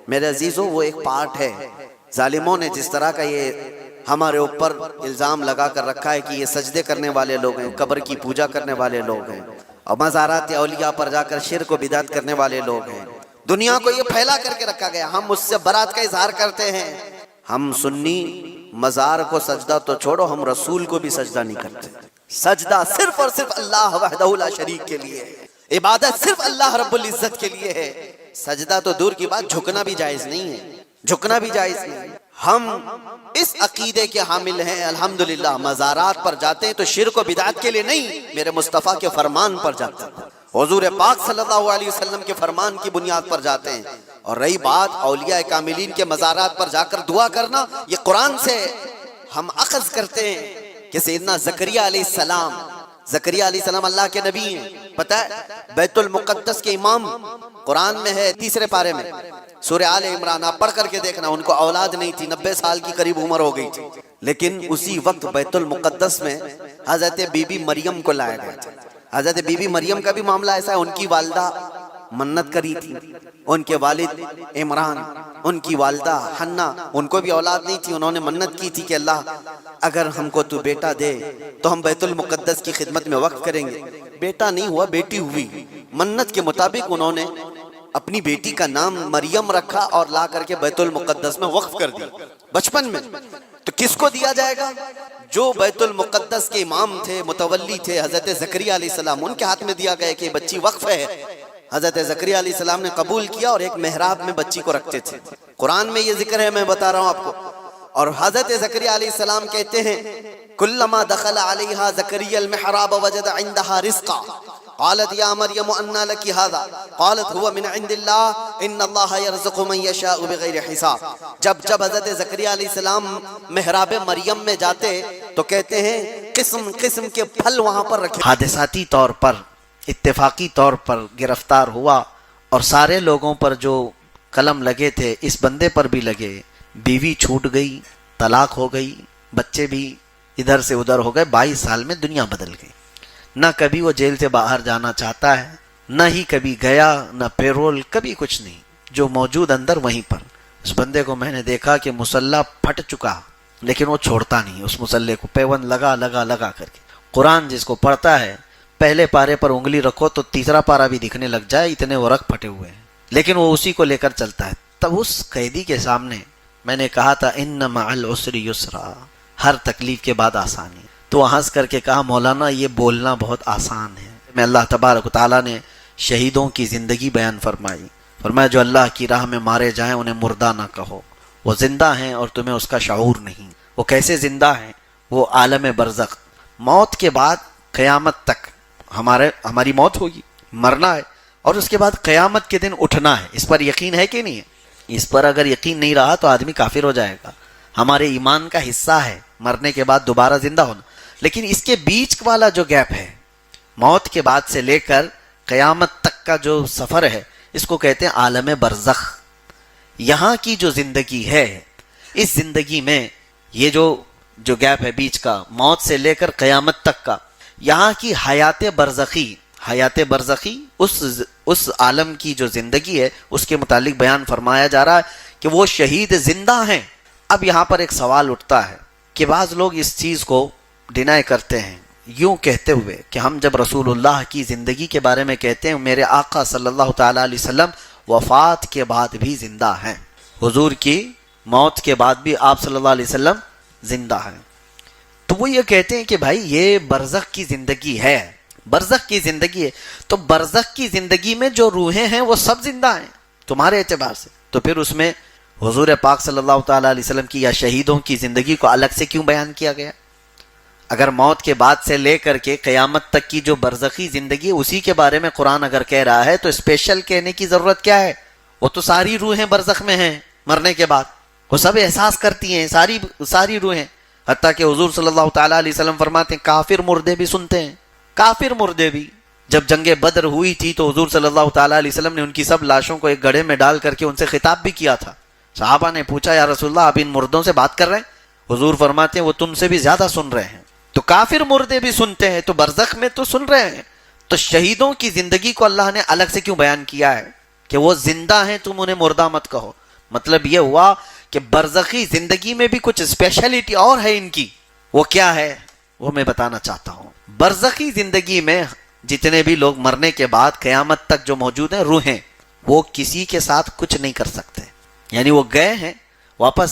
میرے عزیزوں وہ ایک پارٹ ہے. ظالموں نے جس طرح کا یہ ہمارے اوپر الزام لگا کر رکھا ہے کہ یہ سجدے کرنے والے لوگ ہیں، قبر کی پوجا کرنے والے لوگ ہیں، اور مزارات اولیاء پر جا کر شرک و بدعت کرنے والے لوگ ہیں. دنیا کو یہ پھیلا کر کے رکھا گیا. ہم اس سے برات کا اظہار کرتے ہیں. ہم سنی مزار کو سجدہ تو چھوڑو، ہم رسول کو بھی سجدہ نہیں کرتے. سجدہ صرف اور صرف اللہ وحدہ لا شریک کے لیے ہے. عبادت صرف اللہ رب العزت کے لیے ہے. سجدہ تو دور کی بات، جھکنا بھی جائز نہیں ہے. جھکنا بھی جائز نہیں. ہم اس عقیدے کے حامل ہیں الحمدللہ. مزارات پر جاتے ہیں تو شرک و بدعت کے لیے نہیں، میرے مصطفیٰ کے فرمان پر جاتے ہیں، حضور پاک صلی اللہ علیہ وسلم کے فرمان کی بنیاد پر جاتے ہیں. اور رہی بات اولیاء کاملین کے مزارات پر جا کر دعا کرنا، یہ قرآن سے ہم اخذ کرتے ہیں کہ سیدنا زکریا علیہ السلام، زکریا علیہ السلام اللہ کے نبی ہیں. پتہ ہے بیت المقدس کے امام قرآن میں ہے 3 پارے میں، سورہ آل عمران، آپ پڑھ کر کے دیکھنا. ان کو اولاد نہیں تھی، 90 سال کی قریب عمر ہو گئی تھی، لیکن اسی وقت بیت المقدس میں حضرت بی بی مریم کو لایا گیا تھا. حضرت بی بی مریم کا بھی معاملہ ایسا ہے، ان کی والدہ منت کری تھی، ان کے والد عمران، ان کی والدہ حنا، ان کو بھی اولاد نہیں تھی. انہوں نے منت کی تھی کہ اللہ اگر ہم کو تو بیٹا دے تو ہم بیت المقدس کی خدمت میں وقف کریں گے. بیٹا نہیں ہوا، بیٹی ہوئی. منت کے مطابق انہوں نے اپنی بیٹی کا نام مریم رکھا اور لا کر کے بیت المقدس میں وقف کر دیا بچپن میں. تو کس کو دیا جائے گا؟ جو بیت المقدس کے امام تھے، متولی تھے، حضرت زکریا علیہ السلام، ان کے ہاتھ میں دیا گیا کہ یہ بچی وقف ہے. حضرت زکریا علیہ السلام نے قبول کیا اور ایک محراب میں بچی کو رکھتے تھے. قرآن میں یہ ذکر ہے، میں بتا رہا ہوں آپ کو. اور حضرت زکریا علیہ السلام کہتے ہیں کلما دخل علیہا زکریا المحراب وجد عندها رزقا قالت یا مریم انا لکی هذا قالت هو من عند اللہ ان اللہ یرزق من یشاء بغیر حساب. جب حضرت زکریا علیہ السلام محراب مریم میں جاتے تو کہتے ہیں قسم قسم کے پھل وہاں پر رکھے. حادثاتی طور پر، اتفاقی طور پر گرفتار ہوا اور سارے لوگوں پر جو قلم لگے تھے اس بندے پر بھی لگے. بیوی چھوٹ گئی، طلاق ہو گئی، بچے بھی ادھر سے ادھر ہو گئے. 22 سال میں دنیا بدل گئی. نہ کبھی وہ جیل سے باہر جانا چاہتا ہے، نہ ہی کبھی گیا، نہ پیرول، کبھی کچھ نہیں. جو موجود اندر وہیں پر. اس بندے کو میں نے دیکھا کہ مسلح پھٹ چکا لیکن وہ چھوڑتا نہیں اس مسلح کو، پیون لگا کر کے. قرآن جس کو پڑھتا ہے پہلے پارے پر انگلی رکھو تو تیسرا پارا بھی دکھنے لگ جائے، اتنے وہ رکھ پھٹے ہوئے ہیں، لیکن وہ اسی کو لے کر چلتا ہے. تب اس قیدی کے سامنے میں نے کہا تھا ان مع العسر یسرا، ہر تکلیف کے بعد آسانی. تو ہنس کر کے کہا مولانا یہ بولنا بہت آسان ہے. میں اللہ تبارک و تعالیٰ نے شہیدوں کی زندگی بیان فرمائی. فرمایا جو اللہ کی راہ میں مارے جائیں انہیں مردہ نہ کہو، وہ زندہ ہیں اور تمہیں اس کا شعور نہیں. وہ کیسے زندہ ہیں؟ وہ عالم برزخ، موت کے بعد قیامت تک ہماری موت ہوگی، مرنا ہے، اور اس کے بعد قیامت کے دن اٹھنا ہے. اس پر یقین ہے کہ نہیں ہے؟ اس پر اگر یقین نہیں رہا تو آدمی کافر ہو جائے گا. ہمارے ایمان کا حصہ ہے مرنے کے بعد دوبارہ زندہ ہونا. لیکن اس کے بیچ والا جو گیپ ہے، موت کے بعد سے لے کر قیامت تک کا جو سفر ہے، اس کو کہتے ہیں عالم برزخ. یہاں کی جو زندگی ہے، اس زندگی میں یہ جو گیپ ہے بیچ کا، موت سے لے کر قیامت تک کا، یہاں کی حیات برزخی اس عالم کی جو زندگی ہے اس کے متعلق بیان فرمایا جا رہا ہے کہ وہ شہید زندہ ہیں. اب یہاں پر ایک سوال اٹھتا ہے کہ بعض لوگ اس چیز کو ڈینائی کرتے ہیں یوں کہتے ہوئے کہ ہم جب رسول اللہ کی زندگی کے بارے میں کہتے ہیں میرے آقا صلی اللہ تعالیٰ علیہ وسلم وفات کے بعد بھی زندہ ہیں، حضور کی موت کے بعد بھی آپ صلی اللہ علیہ وسلم زندہ ہیں، تو وہ یہ کہتے ہیں کہ بھائی یہ برزخ کی زندگی ہے، برزخ کی زندگی ہے، تو برزخ کی زندگی میں جو روحیں ہیں وہ سب زندہ ہیں تمہارے اعتبار سے. تو پھر اس میں حضور پاک صلی اللہ تعالیٰ علیہ وسلم کی یا شہیدوں کی زندگی کو الگ سے کیوں بیان کیا گیا؟ اگر موت کے بعد سے لے کر کے قیامت تک کی جو برزخی زندگی ہے اسی کے بارے میں قرآن اگر کہہ رہا ہے تو اسپیشل کہنے کی ضرورت کیا ہے؟ وہ تو ساری روحیں برزخ میں ہیں، مرنے کے بعد وہ سب احساس کرتی ہیں، ساری روحیں. حتیٰ کہ حضور صلی اللہ تعالیٰ علیہ وسلم فرماتے ہیں کافر مردے بھی سنتے ہیں، کافر مردے بھی. جب جنگ بدر ہوئی تھی تو حضور صلی اللہ تعالیٰ علیہ وسلم نے ان کی سب لاشوں کو ایک گڑھے میں ڈال کر کے ان سے خطاب بھی کیا تھا. صحابہ نے پوچھا یا رسول اللہ آپ ان مردوں سے بات کر رہے ہیں؟ حضور فرماتے ہیں وہ تم سے بھی زیادہ سن رہے ہیں. تو کافر مردے بھی سنتے ہیں تو برزخ میں تو سن رہے ہیں. تو شہیدوں کی زندگی کو اللہ نے الگ سے کیوں بیان کیا ہے کہ وہ زندہ ہیں، تم انہیں مردہ مت کہو. مطلب یہ ہوا کہ برزخی زندگی میں بھی کچھ اسپیشلٹی اور ہے ان کی. وہ کیا ہے وہ میں بتانا چاہتا ہوں. برزخی زندگی میں جتنے بھی لوگ مرنے کے بعد قیامت تک جو موجود ہیں روحیں، وہ کسی کے ساتھ کچھ نہیں کر سکتے. یعنی وہ گئے ہیں واپس،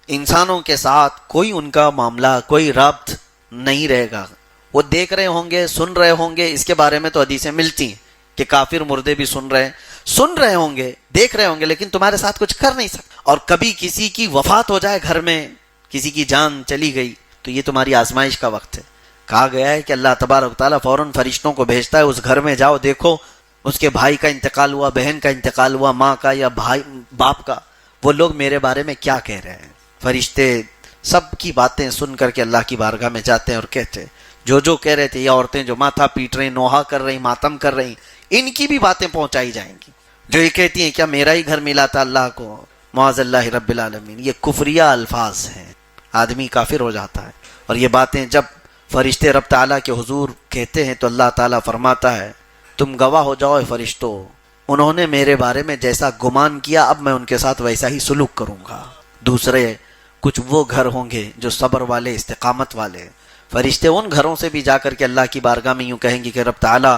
انسانوں کے ساتھ کوئی ان کا معاملہ، کوئی ربط نہیں رہے گا. وہ دیکھ رہے ہوں گے، سن رہے ہوں گے. اس کے بارے میں تو حدیثیں ملتی ہیں کہ کافر مردے بھی سن رہے ہوں گے، دیکھ رہے ہوں گے، لیکن تمہارے ساتھ کچھ کر نہیں سکتے. اور کبھی کسی کی وفات ہو جائے گھر میں، کسی کی جان چلی گئی، تو یہ تمہاری آزمائش کا وقت ہے. کہا گیا ہے کہ اللہ تبارک و تعالیٰ فوراً فرشتوں کو بھیجتا ہے، اس گھر میں جاؤ، دیکھو اس کے بھائی کا انتقال ہوا، بہن کا انتقال ہوا، ماں کا یا بھائی باپ کا، وہ لوگ میرے بارے میں کیا کہہ رہے ہیں. فرشتے سب کی باتیں سن کر کے اللہ کی بارگاہ میں جاتے ہیں اور کہتے ہیں جو کہہ رہے تھے. یہ عورتیں جو ماتھا پیٹ رہی، نوحہ کر رہی، ماتم کر رہی، ان کی بھی باتیں پہنچائی جائیں گی. جو یہ کہتی ہیں کیا میرا ہی گھر ملا تھا اللہ کو، معاذ اللہ رب العالمین. یہ کفریہ الفاظ ہیں، آدمی کافر ہو جاتا ہے. اور یہ باتیں جب فرشتے رب تعالیٰ کے حضور کہتے ہیں تو اللہ تعالیٰ فرماتا ہے تم گواہ ہو جاؤ فرشتوں، انہوں نے میرے بارے میں جیسا گمان کیا اب میں ان کے ساتھ ویسا ہی سلوک کروں گا. دوسرے کچھ وہ گھر ہوں گے جو صبر والے، استقامت والے. فرشتے ان گھروں سے بھی جا کر کے اللہ کی بارگاہ میں یوں کہیں گے کہ رب تعالیٰ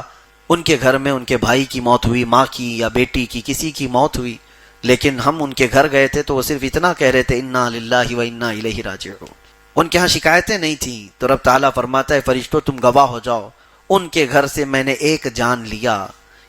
ان کے گھر میں ان کے بھائی کی موت ہوئی، ماں کی یا بیٹی کی، کسی کی موت ہوئی، لیکن ہم ان کے گھر گئے تھے تو وہ صرف اتنا کہہ رہے تھے انا للہ و انا الیہ راجعون. ان کے ہاں شکایتیں نہیں تھیں. تو رب تعالیٰ فرماتا ہے فرشتوں تم گواہ ہو جاؤ، ان کے گھر سے میں نے ایک جان لیا،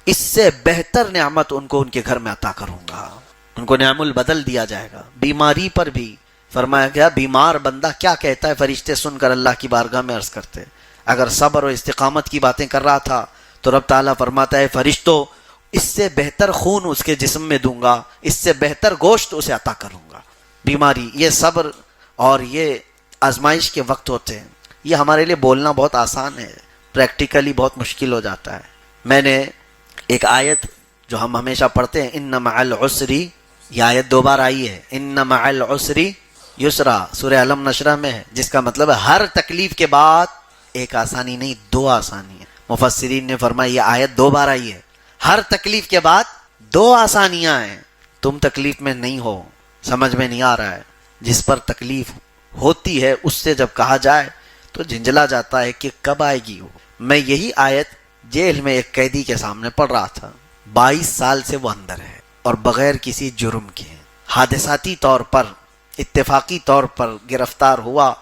اس سے بہتر نعمت ان کو ان کے گھر میں عطا کروں گا. ان کو نعم البدل دیا جائے گا. بیماری پر بھی فرمایا گیا بیمار بندہ کیا کہتا ہے، فرشتے سن کر اللہ کی بارگاہ میں عرض کرتے. اگر صبر و استقامت کی باتیں کر رہا تھا تو رب تعالیٰ فرماتا ہے فرشتوں اس سے بہتر خون اس کے جسم میں دوں گا، اس سے بہتر گوشت اسے عطا کروں گا. بیماری، یہ صبر اور یہ آزمائش کے وقت ہوتے ہیں. یہ ہمارے لیے بولنا بہت آسان ہے، پریکٹیکلی بہت مشکل ہو جاتا ہے. میں نے ایک آیت جو ہم ہمیشہ پڑھتے ہیں ان مع العسر، یہ آیت 2 بار آئی ہے، ان مع العسر یسرا، سورہ علم نشرہ میں ہے، جس کا مطلب ہے ہر تکلیف کے بعد ایک آسانی نہیں 2 آسانی ہیں. مفسرین نے فرمایا یہ آیت 2 بار آئی ہے، ہر تکلیف کے بعد 2 آسانیاں ہیں. تم تکلیف میں نہیں ہو، سمجھ میں نہیں آ رہا ہے، جس پر تکلیف ہوتی ہے اس سے جب کہا جائے تو جھنجھلا جاتا ہے کہ کب آئے گی وہ. میں یہی آیت جیل میں ایک قیدی کے سامنے پڑھ رہا تھا، 22 سال سے وہ اندر ہے اور بغیر کسی جرم کے حادثاتی طور پر، اتفاقی طور پر گرفتار ہوا،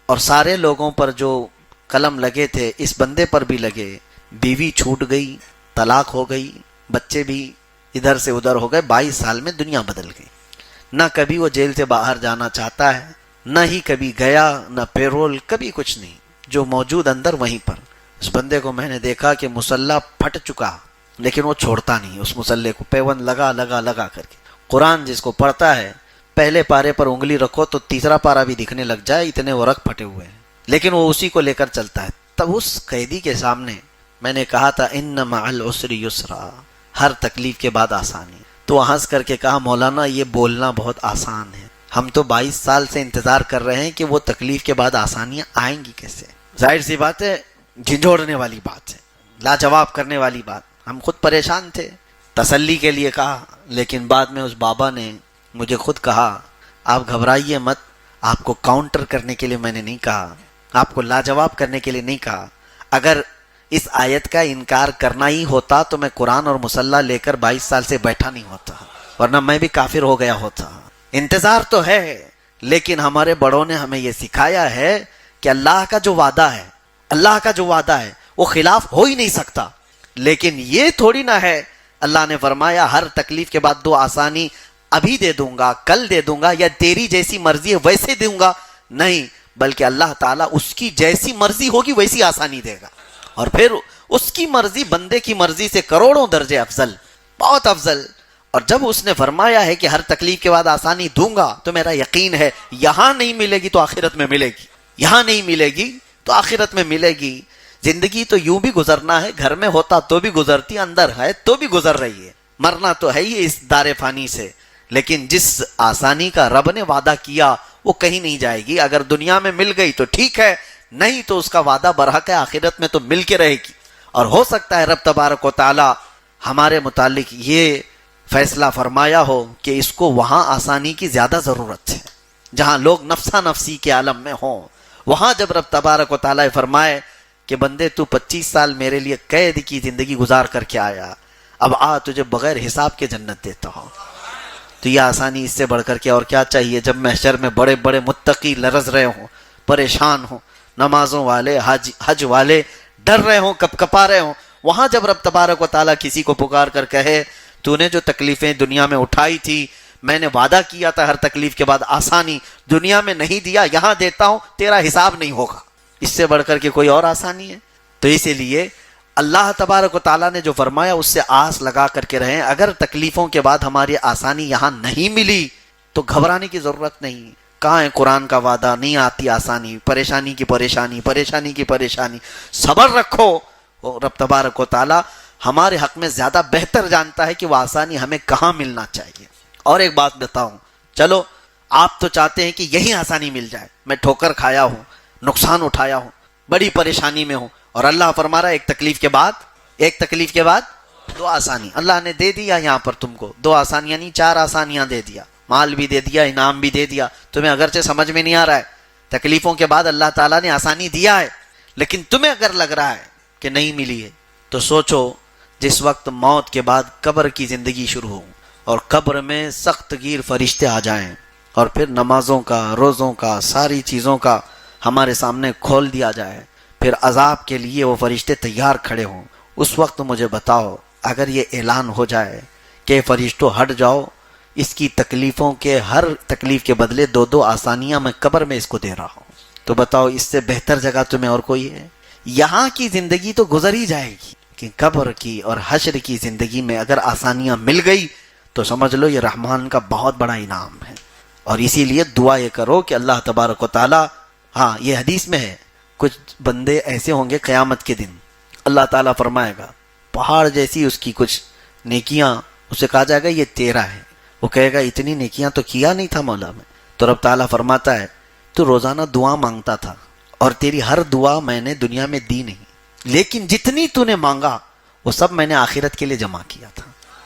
اور سارے لوگوں پر جو قلم لگے تھے اس بندے پر بھی لگے. بیوی چھوٹ گئی، طلاق ہو گئی، بچے بھی ادھر سے ادھر ہو گئے. 22 سال میں دنیا بدل گئی. نہ کبھی وہ جیل سے باہر جانا چاہتا ہے، نہ ہی کبھی گیا، نہ پیرول، کبھی کچھ نہیں. جو موجود اندر وہیں پر. اس بندے کو میں نے دیکھا کہ مسلح پھٹ چکا لیکن وہ چھوڑتا نہیں اس مسلح کو، پیوند لگا کر کے. قرآن جس کو پڑھتا ہے پہلے پارے پر انگلی رکھو تو تیسرا پارا بھی دکھنے لگ جائے، اتنے وہ رکھ پھٹے ہوئے ہیں، لیکن وہ اسی کو لے کر چلتا ہے. تب اس قیدی کے سامنے میں نے کہا تھا ان مع العسر یسرا، ہر تکلیف کے بعد آسانی. تو ہنس کر کے کہا مولانا یہ بولنا بہت آسان ہے، ہم تو 22 سال سے انتظار کر رہے ہیں کہ وہ تکلیف کے بعد آسانیاں آئیں گی کیسے. ظاہر سی بات ہے، جھنجھوڑنے والی بات ہے، لاجواب کرنے والی بات. ہم خود پریشان تھے، تسلی کے لیے کہا، لیکن بعد میں اس بابا نے مجھے خود کہا آپ گھبرائیے مت، آپ کو کاؤنٹر کرنے کے لیے میں نے نہیں کہا، آپ کو لاجواب کرنے کے لیے نہیں کہا. اگر اس آیت کا انکار کرنا ہی ہوتا تو میں قرآن اور مصلح لے کر 22 سال سے بیٹھا نہیں ہوتا، ورنہ میں بھی کافر ہو گیا ہوتا. انتظار تو ہے، لیکن ہمارے بڑوں نے ہمیں یہ سکھایا ہے کہ اللہ کا جو وعدہ ہے وہ خلاف ہو ہی نہیں سکتا. لیکن یہ تھوڑی نہ ہے، اللہ نے فرمایا ہر تکلیف کے بعد 2 آسانی ابھی دے دوں گا، کل دے دوں گا، یا تیری جیسی مرضی ہے ویسے دوں گا. نہیں، بلکہ اللہ تعالیٰ اس کی جیسی مرضی ہوگی ویسی آسانی دے گا. اور پھر اس کی مرضی بندے کی مرضی سے کروڑوں درجے افضل، بہت افضل. اور جب اس نے فرمایا ہے کہ ہر تکلیف کے بعد آسانی دوں گا تو میرا یقین ہے یہاں نہیں ملے گی تو آخرت میں ملے گی، یہاں نہیں ملے گی تو آخرت میں ملے گی. زندگی تو یوں بھی گزرنا ہے، گھر میں ہوتا تو بھی گزرتی، اندر ہے تو بھی گزر رہی ہے. مرنا تو ہے ہی اس دار فانی سے، لیکن جس آسانی کا رب نے وعدہ کیا وہ کہیں نہیں جائے گی. اگر دنیا میں مل گئی تو ٹھیک ہے، نہیں تو اس کا وعدہ برحق ہے، آخرت میں تو مل کے رہے گی. اور ہو سکتا ہے رب تبارک و تعالی ہمارے متعلق یہ فیصلہ فرمایا ہو کہ اس کو وہاں آسانی کی زیادہ ضرورت ہے، جہاں لوگ نفسا نفسی کے عالم میں ہوں، وہاں جب رب تبارک و تعالیٰ فرمائے کہ بندے تو 25 سال میرے لیے قید کی زندگی گزار کر کے آیا، اب آ تجھے بغیر حساب کے جنت دیتا ہوں، تو یہ آسانی اس سے بڑھ کر کے اور کیا چاہیے؟ جب محشر میں بڑے بڑے متقی لرز رہے ہوں، پریشان ہوں، نمازوں والے، حج والے ڈر رہے ہوں، کپ کپا رہے ہوں، وہاں جب رب تبارک و تعالیٰ کسی کو پکار کر کہے تو نے جو تکلیفیں دنیا میں اٹھائی تھی، میں نے وعدہ کیا تھا ہر تکلیف کے بعد آسانی، دنیا میں نہیں دیا، یہاں دیتا ہوں، تیرا حساب نہیں ہوگا، اس سے بڑھ کر کے کوئی اور آسانی ہے؟ تو اسی لیے اللہ تبارک و تعالیٰ نے جو فرمایا اس سے آس لگا کر کے رہیں، اگر تکلیفوں کے بعد ہماری آسانی یہاں نہیں ملی تو گھبرانے کی ضرورت نہیں۔ کہاں ہے قرآن کا وعدہ؟ نہیں آتی آسانی، پریشانی کی پریشانی، پریشانی کی پریشانی، صبر رکھو، رب تبارک و تعالیٰ ہمارے حق میں زیادہ بہتر جانتا ہے کہ وہ آسانی ہمیں کہاں ملنا چاہیے۔ اور ایک بات بتاؤں، چلو آپ تو چاہتے ہیں کہ یہی آسانی مل جائے، میں ٹھوکر کھایا ہوں، نقصان اٹھایا ہوں، بڑی پریشانی میں ہوں، اور اللہ فرما رہا ہے ایک تکلیف کے بعد دو آسانی اللہ نے دے دیا، یہاں پر تم کو 2 آسانیاں نہیں 4 آسانیاں دے دیا، مال بھی دے دیا، انعام بھی دے دیا، تمہیں اگرچہ سمجھ میں نہیں آ رہا ہے، تکلیفوں کے بعد اللہ تعالیٰ نے آسانی دیا ہے، لیکن تمہیں اگر لگ رہا ہے کہ نہیں ملی ہے تو سوچو جس وقت موت کے بعد قبر کی زندگی شروع ہو اور قبر میں سخت گیر فرشتے آ جائیں اور پھر نمازوں کا، روزوں کا، ساری چیزوں کا ہمارے سامنے کھول دیا جائے، پھر عذاب کے لیے وہ فرشتے تیار کھڑے ہوں، اس وقت مجھے بتاؤ اگر یہ اعلان ہو جائے کہ فرشتوں ہٹ جاؤ، اس کی تکلیفوں کے ہر تکلیف کے بدلے 2 آسانیاں میں قبر میں اس کو دے رہا ہوں، تو بتاؤ اس سے بہتر جگہ تمہیں اور کوئی ہے؟ یہاں کی زندگی تو گزر ہی جائے گی کہ قبر کی اور حشر کی زندگی میں اگر آسانیاں مل گئی تو سمجھ لو یہ رحمان کا بہت بڑا انعام ہے۔ اور اسی لیے دعا یہ کرو کہ اللہ تبارک و تعالیٰ، ہاں یہ حدیث میں ہے، کچھ بندے ایسے ہوں گے قیامت کے دن اللہ تعالیٰ فرمائے گا پہاڑ جیسی اس کی کچھ نیکیاں، اسے کہا جائے گا یہ تیرا ہے، وہ کہے گا اتنی نیکیاں تو کیا نہیں تھا مولا میں، تو رب تعالیٰ فرماتا ہے تو روزانہ دعا مانگتا تھا اور تیری ہر دعا میں نے دنیا میں دی نہیں، لیکن جتنی تو نے مانگا وہ سب میں نے آخرت کے لیے جمع کیا تھا۔